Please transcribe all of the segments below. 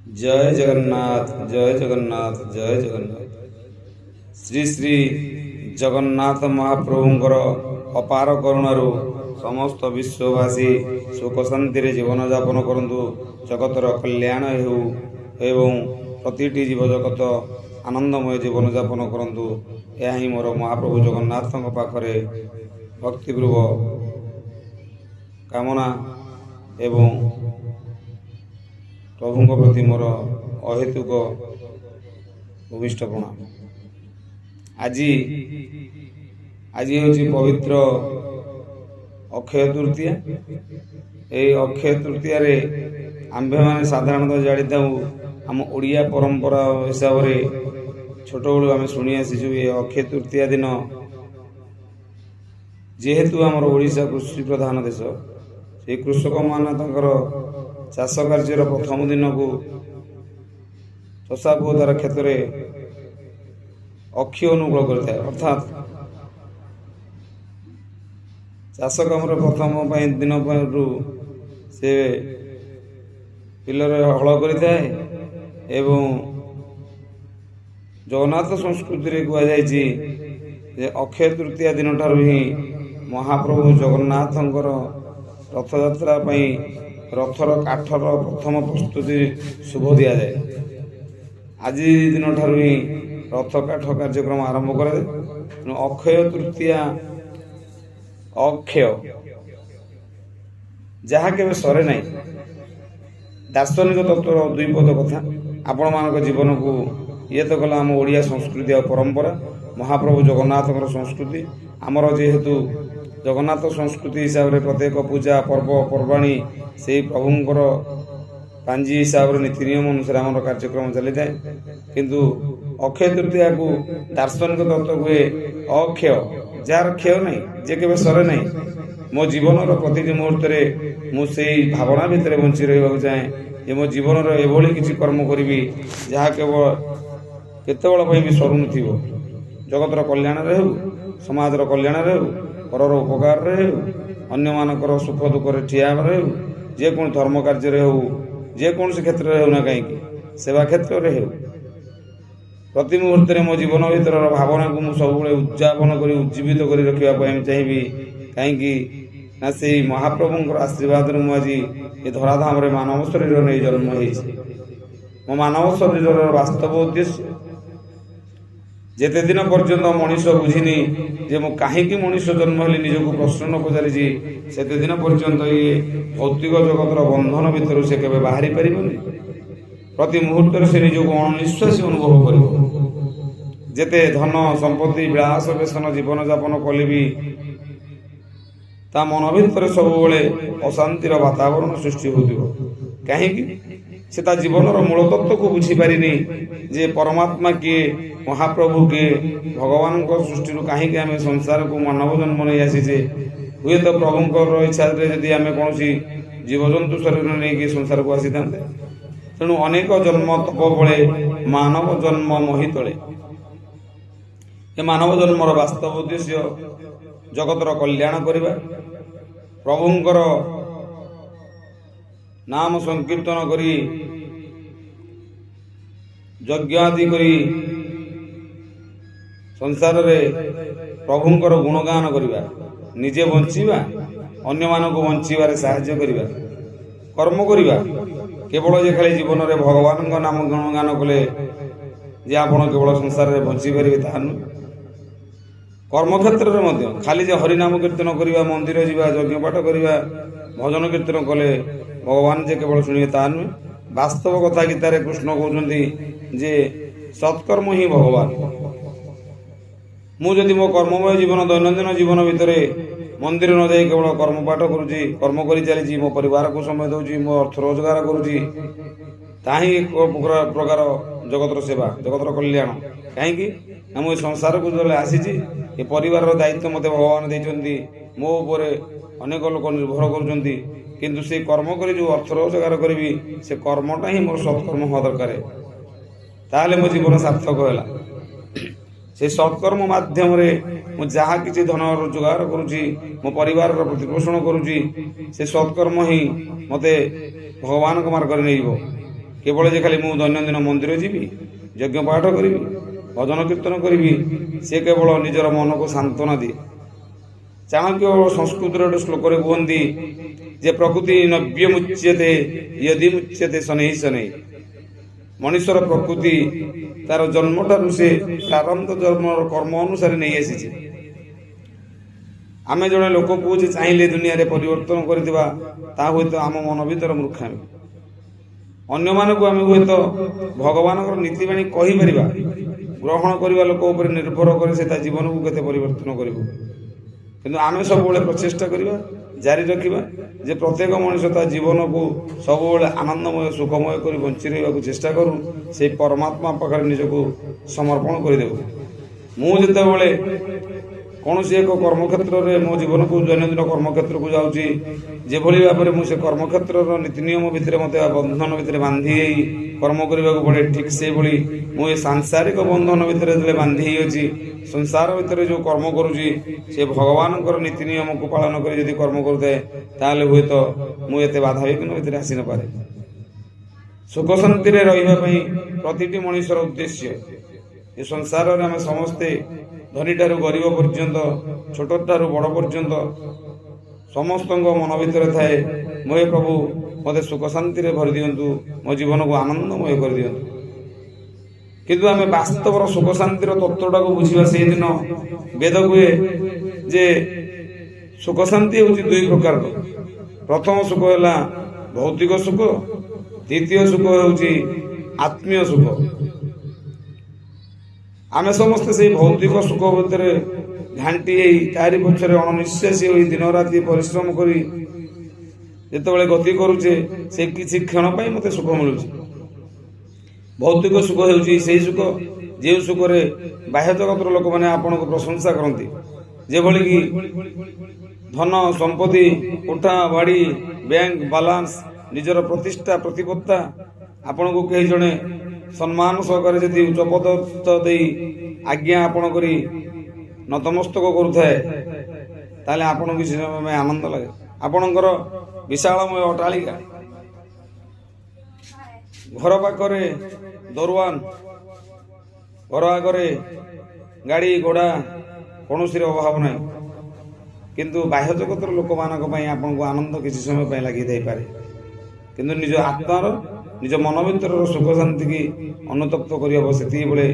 जय जगन्नाथ जय जगन्नाथ जय जगन्नाथ। श्री श्री जगन्नाथ महाप्रभुंकर अपार करुणारू समस्त विश्ववासी सुख शांति जीवन यापन करंतु, जगतर कल्याण हेउ एवं प्रतिटी जीव जगत आनंदमय जीवन यापन करंतु। यह ही मोर महाप्रभु जगन्नाथ पाखरे भक्तिपूर्वक कामना एवं प्रभु प्रति मोर अहेतुक भूमिष्ठ प्रणाम। आज हूँ पवित्र अक्षय तृतीया। ये अक्षय तृतीया आंभे मैंने साधारणतः जानी था आम ओडिया परंपरा हिसाब से छोट बड़ू आम शुणी आसीचु। ये अक्षय तृतीया दिन जेहेतु आमर ओडिशा कृषि प्रधान देश, से कृषक मान चाष कार्यर प्रथम दिन को चषा पुओ तार क्षेत्र में अक्षय अनुकूल करता है, अर्थात चाष कम प्रथम दिन से बिलर हल कर जगन्नाथ संस्कृति कहुई अक्षय तृतीया दिन ठार ही महाप्रभु जगन्नाथंकर रथयात्रा रथर काठर प्रथम प्रस्तुति शुभ दि जाए। आज दिन ठार ही रथ काठ कार्यक्रम आरंभ कर अक्षय तृतीया अक्षय जहाँ के सरे ना दार्शनिक तत्वर द्विपद कथा आपण मान जीवन को ये तो गला आम ओडिया संस्कृति और परंपरा महाप्रभु जगन्नाथ संस्कृति आमर जेहेतु जगन्नाथ संस्कृति हिसाब से प्रत्येक पूजा पर्व पर्वाणी से प्रभुंर पांजी हिसाब से नीति नियम अनुसार आम कार्यक्रम चली था। किंतु अक्षय तृतीया को दार्शनिक तत्व हुए अक्षय जार क्षय नहीं जे के सरे नहीं। मो जीवन प्रति मुहूर्त मुझे भावना भितर बंची रहा चाहे मो जीवन एभली किसी कर्म करी जहाँ केवल केतबेल भी सरू न जगतर कल्याण हो समाजर कल्याण हो परर उपकार अन्य मानकर सुख दुख ठिया हो जेको धर्म कार्य हो जेको क्षेत्र में होना कहीं सेवा क्षेत्र में हो प्रति मुहूर्त मो जीवन भर भावना को मुझे सब उद्यापन कर उज्जीवित कर रखापी चाहिए कहीं ना से महाप्रभुंर आशीर्वाद मुझे ये धराधाम मानव शरीर नहीं जन्म हो मो मानव शरीर वास्तव उद्देश्य जेते दिन पर्यंत मनीष बुझीनी जे मु कहीं मनीष जन्म हेली निजक प्रश्न न पचारि से दिन पर्यंत ये भौतिक जगतर बंधन भितर से केवे बाहरी पारिबनी। प्रति मुहूर्त से निजक अनिश्वासी अनुभव कर जेते धन संपत्ति विलास व्यसन जीवन यापन कले भी ता मन भितर सब अशांतिर वातावरण सृष्टि हो कहीं से जीवन मूल तत्व को बुझी पारिनी जे परमात्मा किए महाप्रभु किए भगवान सृष्टि कहीं आम संसार को मानव जन्म नहीं आसीचे हुए तो प्रभुंर इच्छा जदि आम कौन जीवजंतु शरीर नहीं संसार को आसी था तेणु अनेक जन्म तप बड़े मानव जन्म मोहि तले ये मानव जन्मर वास्तव उद्देश्य जगतर कल्याण करवा प्रभुंर नाम संकीर्तन करी यज्ञ आदि करी संसार रे प्रभुंकर गुणगान करवा निजे बंचीबा अन्य मानक बंचीबारे साहाय्य करवा कर्म करवा केवल जे खाली जीवन रे भगवान का नाम गुणगान कले जे आपण केवल संसार रे बंची पारिबे ताहा नुहे। कर्म क्षेत्र रे मध्य खाली जे हरिनाम कीर्तन करवा मंदिर जीवा यज्ञ पाठ करवा भजन कीर्तन कले भगवान जे केवल शुणे ताहा नुहे। वास्तव कथा गीतारे कृष्ण कहते जे सत्कर्म ही भगवान। मुझे मो कर्ममय जीवन दैनंदिन जीवन भितर मंदिर न जाई केवल कर्म पाठ करुँची कर्म कर चली मो परिवार को समय दूसरी मो अर्थ रोजगार करुँची ताही एक प्रकार जगतर सेवा जगतर कल्याण कहीं मुझे संसार को जो आसी ये परिवार दायित्व मत भगवान देते मो उपरे अनेक लोक निर्भर करुँच किंतु से कर्म कर जो अर्थ रोजगार करी से कर्मटा ही मोर सत्कर्म हवा दरकार ताहले मो जीवन सार्थक है। से सत्कर्म माध्यम जहाँ किसी धन रोजगार करुँची मो परिवार प्रतिपोषण करुँची से सत्कर्म ही मते भगवान मार्ग नहीं କେବଳ ଯେ ଖାଲି ମୁଁ ଦୈନନ୍ଦିନ ମନ୍ଦିର ଯିବି, ଯଜ୍ଞ ପାଠ କରିବି, ଭଜନ କୀର୍ତ୍ତନ କରିବି, ସେ କେବଳ ନିଜର ମନକୁ ସାନ୍ତ୍ୱନା ଦିଏ। ଚାଣକ୍ୟ ସଂସ୍କୃତିର ଗୋଟେ ଶ୍ଲୋକରେ କୁହନ୍ତି ଯେ ପ୍ରକୃତି ନବ୍ୟମୁଚ୍ୟତେ ୟଦି ମୁଚ୍ୟତେ ଶନୈଃ ଶନୈଃ। ମଣିଷର ପ୍ରକୃତି ତାର ଜନ୍ମଠାରୁ ସେ ପ୍ରାରବ୍ଧ ଜନ୍ମର କର୍ମ ଅନୁସାରେ ନେଇ ଆସିଛି। ଆମେ ଜଣେ ଲୋକକୁ ଯେ ଚାହିଁଲେ ଦୁନିଆରେ ପରିବର୍ତ୍ତନ କରିଦେବା, ତାହା ହୁଏତ ଆମ ମନ ଭିତର ମୂର୍ଖାମି। ଅନ୍ୟମାନଙ୍କୁ ଆମେ ହୁଏତ ଭଗବାନଙ୍କର ନୀତିବାଣୀ କହିପାରିବା, ଗ୍ରହଣ କରିବା ଲୋକ ଉପରେ ନିର୍ଭର କରେ ସେ ତା ଜୀବନକୁ କେତେ ପରିବର୍ତ୍ତନ କରିବ। କିନ୍ତୁ ଆମେ ସବୁବେଳେ ପ୍ରଚେଷ୍ଟା କରିବା, ଜାରି ରଖିବା ଯେ ପ୍ରତ୍ୟେକ ମଣିଷ ତା ଜୀବନକୁ ସବୁବେଳେ ଆନନ୍ଦମୟ ସୁଖମୟ କରି ବଞ୍ଚି ରହିବାକୁ ଚେଷ୍ଟା କରୁ, ସେଇ ପରମାତ୍ମା ପାଖରେ ନିଜକୁ ସମର୍ପଣ କରିଦେବୁ। ମୁଁ ଯେତେବେଳେ କୌଣସି ଏକ କର୍ମକ୍ଷେତ୍ରରେ ମୋ ଜୀବନକୁ ଦୈନନ୍ଦିନ କର୍ମକ୍ଷେତ୍ରକୁ ଯାଉଛି, ଯେଭଳି ଭାବରେ ମୁଁ ସେ କର୍ମକ୍ଷେତ୍ରର ନୀତି ନିୟମ ଭିତରେ ମୋତେ ବନ୍ଧନ ଭିତରେ ବାନ୍ଧି ହେଇ କର୍ମ କରିବାକୁ ପଡ଼େ, ଠିକ୍ ସେହିଭଳି ମୁଁ ଏ ସାଂସାରିକ ବନ୍ଧନ ଭିତରେ ଯେତେବେଳେ ବାନ୍ଧି ହେଇଅଛି, ସଂସାର ଭିତରେ ଯେଉଁ କର୍ମ କରୁଛି ସେ ଭଗବାନଙ୍କର ନୀତି ନିୟମକୁ ପାଳନ କରି ଯଦି କର୍ମ କରୁଥାଏ, ତାହେଲେ ହୁଏତ ମୁଁ ଏତେ ବାଧାବିଘ୍ନ ଭିତରେ ଆସି ନପାରେ। ସୁଖ ଶାନ୍ତିରେ ରହିବା ପାଇଁ ପ୍ରତିଟି ମଣିଷର ଉଦ୍ଦେଶ୍ୟ। ଏ ସଂସାରରେ ଆମେ ସମସ୍ତେ ଧନୀଠାରୁ ଗରିବ ପର୍ଯ୍ୟନ୍ତ, ଛୋଟଠାରୁ ବଡ଼ ପର୍ଯ୍ୟନ୍ତ ସମସ୍ତଙ୍କ ମନ ଭିତରେ ଥାଏ, ମୋ ପ୍ରଭୁ ମୋତେ ସୁଖ ଶାନ୍ତିରେ ଭରି ଦିଅନ୍ତୁ, ମୋ ଜୀବନକୁ ଆନନ୍ଦମୟ କରିଦିଅନ୍ତୁ। କିନ୍ତୁ ଆମେ ବାସ୍ତବର ସୁଖ ଶାନ୍ତିର ତତ୍ତ୍ୱଟାକୁ ବୁଝିବା ସେଇଦିନ ବେଦ କୁହେ ଯେ ସୁଖ ଶାନ୍ତି ହେଉଛି ଦୁଇ ପ୍ରକାରର। ପ୍ରଥମ ସୁଖ ହେଲା ଭୌତିକ ସୁଖ, ଦ୍ୱିତୀୟ ସୁଖ ହେଉଛି ଆତ୍ମୀୟ ସୁଖ। ଆମେ ସମସ୍ତେ ସେଇ ଭୌତିକ ସୁଖ ଭିତରେ ଘାଣ୍ଟି ହେଇ ତାରି ପଛରେ ଅଣନିଶ୍ୱାସୀ ହୋଇ ଦିନ ରାତି ପରିଶ୍ରମ କରି ଯେତେବେଳେ ଗତି କରୁଛେ, ସେ କିଛି କ୍ଷଣ ପାଇଁ ମୋତେ ସୁଖ ମିଳୁଛି। ଭୌତିକ ସୁଖ ହେଉଛି ସେହି ସୁଖ ଯେଉଁ ସୁଖରେ ବାହ୍ୟ ଜଗତର ଲୋକମାନେ ଆପଣଙ୍କୁ ପ୍ରଶଂସା କରନ୍ତି, ଯେଭଳିକି ଧନ ସମ୍ପତ୍ତି, କୋଠା ବାଡ଼ି, ବ୍ୟାଙ୍କ ବାଲାନ୍ସ, ନିଜର ପ୍ରତିଷ୍ଠା ପ୍ରତିପତ୍ତା। ଆପଣଙ୍କୁ କେହି ଜଣେ ସମ୍ମାନ ସହକାରେ ଯଦି ଉଚ୍ଚ ପଦସ୍ଥ ଦେଇ ଆଜ୍ଞା ଆପଣ କରି ନତମସ୍ତକ କରୁଥାଏ, ତାହେଲେ ଆପଣଙ୍କୁ କିଛି ସମୟ ପାଇଁ ଆନନ୍ଦ ଲାଗେ। ଆପଣଙ୍କର ବିଶାଳମୟ ଅଟ୍ଟାଳିକା, ଘର ପାଖରେ ଦରୱାନ, ଘର ଆଗରେ ଗାଡ଼ି ଘୋଡ଼ା, କୌଣସିର ଅଭାବ ନାହିଁ। କିନ୍ତୁ ବାହ୍ୟ ଜଗତର ଲୋକମାନଙ୍କ ପାଇଁ ଆପଣଙ୍କୁ ଆନନ୍ଦ କିଛି ସମୟ ପାଇଁ ଲାଗିଥାଇପାରେ, କିନ୍ତୁ ନିଜ ଆତ୍ମାର ନିଜ ମନ ଭିତରର ସୁଖ ଶାନ୍ତିକି ଅନୁତପ୍ତ କରିହେବ ସେତିକିବେଳେ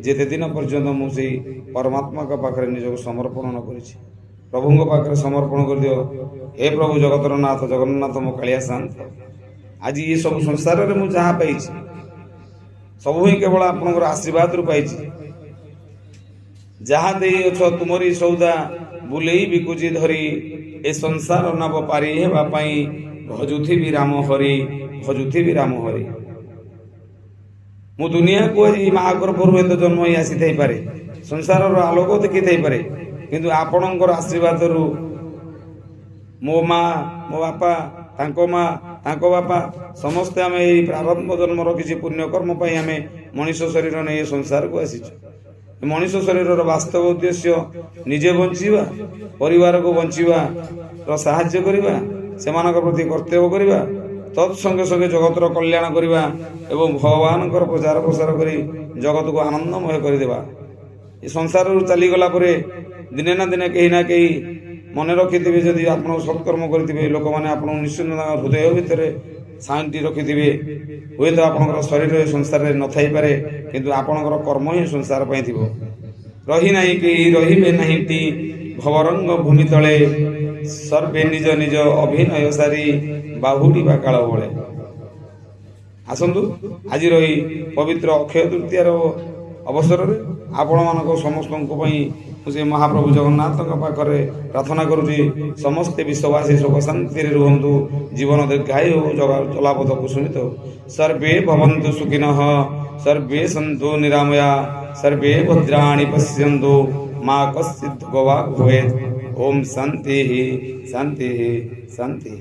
ଯେତେ ଦିନ ପର୍ଯ୍ୟନ୍ତ ମୁଁ ସେଇ ପରମାତ୍ମାଙ୍କ ପାଖରେ ନିଜକୁ ସମର୍ପଣ ନ କରିଛି। ପ୍ରଭୁଙ୍କ ପାଖରେ ସମର୍ପଣ କରିଦିଅ। ହେ ପ୍ରଭୁ ଜଗତର ନାଥ ଜଗନ୍ନାଥ ମୋ କାଳିଆ ଶାନ୍ତ, ଆଜି ଏ ସବୁ ସଂସାରରେ ମୁଁ ଯାହା ପାଇଛି ସବୁ ହିଁ କେବଳ ଆପଣଙ୍କର ଆଶୀର୍ବାଦରୁ ପାଇଛି। ଯାହା ଦେଇଅଛ ତୁମରି ସୌଦା ବୁଲେଇ ବିକୁଛି ଧରି, ଏ ସଂସାର ନବ ପାରି ହେବା ପାଇଁ ଭଜୁଥିବି ରାମ ହରି, ଭଜୁଥିବି ରାମ ହରି। ମୁଁ ଦୁନିଆକୁ ଆଜି ମା ଗର୍ଭରୁ ଏତେ ଜନ୍ମ ହୋଇ ଆସିଥାଇପାରେ, ସଂସାରର ଆଲୋକ ଦେଖିଥାଇପାରେ, କିନ୍ତୁ ଆପଣଙ୍କର ଆଶୀର୍ବାଦରୁ ମୋ ମା, ମୋ ବାପା, ତାଙ୍କ ମା, ତାଙ୍କ ବାପା ସମସ୍ତେ ଆମେ ଏଇ ପ୍ରାରମ୍ଭ ଜନ୍ମର କିଛି ପୁଣ୍ୟକର୍ମ ପାଇଁ ଆମେ ମଣିଷ ଶରୀର ନେଇ ଏ ସଂସାରକୁ ଆସିଛୁ। ମଣିଷ ଶରୀରର ବାସ୍ତବ ଉଦ୍ଦେଶ୍ୟ ନିଜେ ବଞ୍ଚିବା, ପରିବାରକୁ ବଞ୍ଚିବାର ସାହାଯ୍ୟ କରିବା, ସେମାନଙ୍କ ପ୍ରତି କର୍ତ୍ତବ୍ୟ କରିବା, ତତ୍ ସଙ୍ଗେ ସଙ୍ଗେ ଜଗତର କଲ୍ୟାଣ କରିବା ଏବଂ ଭଗବାନଙ୍କର ପ୍ରଚାର ପ୍ରସାର କରି ଜଗତକୁ ଆନନ୍ଦମୟ କରିଦେବା। ଏ ସଂସାରରୁ ଚାଲିଗଲା ପରେ ଦିନେ ନା ଦିନେ କେହି ନା କେହି ମନେ ରଖିଥିବେ, ଯଦି ଆପଣ ସତ୍କର୍ମ କରିଥିବେ, ଲୋକମାନେ ଆପଣଙ୍କୁ ନିଶ୍ଚିନ୍ତ ତାଙ୍କ ହୃଦୟ ଭିତରେ ସାଇଣ୍ଟି ରଖିଥିବେ। ହୁଏତ ଆପଣଙ୍କର ଶରୀର ଏ ସଂସାରରେ ନଥାଇପାରେ, କିନ୍ତୁ ଆପଣଙ୍କର କର୍ମ ହିଁ ସଂସାର ପାଇଁ ଥିବ। ରହି ନାହିଁ କେହି ରହିବେ ନାହିଁଟି ଭବରଙ୍ଗ ଭୂମି ତଳେ, ସର୍ବେ ନିଜ ନିଜ ଅଭିନୟ ସାରି ବାହୁଡ଼ି ବା କାଳ ବଳେ। ଆସନ୍ତୁ ଆଜିର ଏହି ପବିତ୍ର ଅକ୍ଷୟ ତୃତୀୟାର ଅବସରରେ ଆପଣମାନଙ୍କ ସମସ୍ତଙ୍କ ପାଇଁ ମୁଁ ସେ ମହାପ୍ରଭୁ ଜଗନ୍ନାଥଙ୍କ ପାଖରେ ପ୍ରାର୍ଥନା କରୁଛି, ସମସ୍ତେ ବିଶ୍ୱବାସୀ ସୁଖ ଶାନ୍ତିରେ ରୁହନ୍ତୁ, ଜୀବନ ଦୀର୍ଘାୟୁ ଚଲାପଥ କୁସୁମିତ। ସର୍ବେ ଭବନ୍ତୁ ସୁଖିନଃ, ସର୍ବେ ସନ୍ତୁ ନିରାମୟା, ସର୍ବେ ଭଦ୍ରାଣି ପଶ୍ୟନ୍ତୁ, ମା କଶ୍ଚିତ୍ ଭବେତ୍। ଓମ୍ ଶାନ୍ତି ଶାନ୍ତି ଶାନ୍ତି।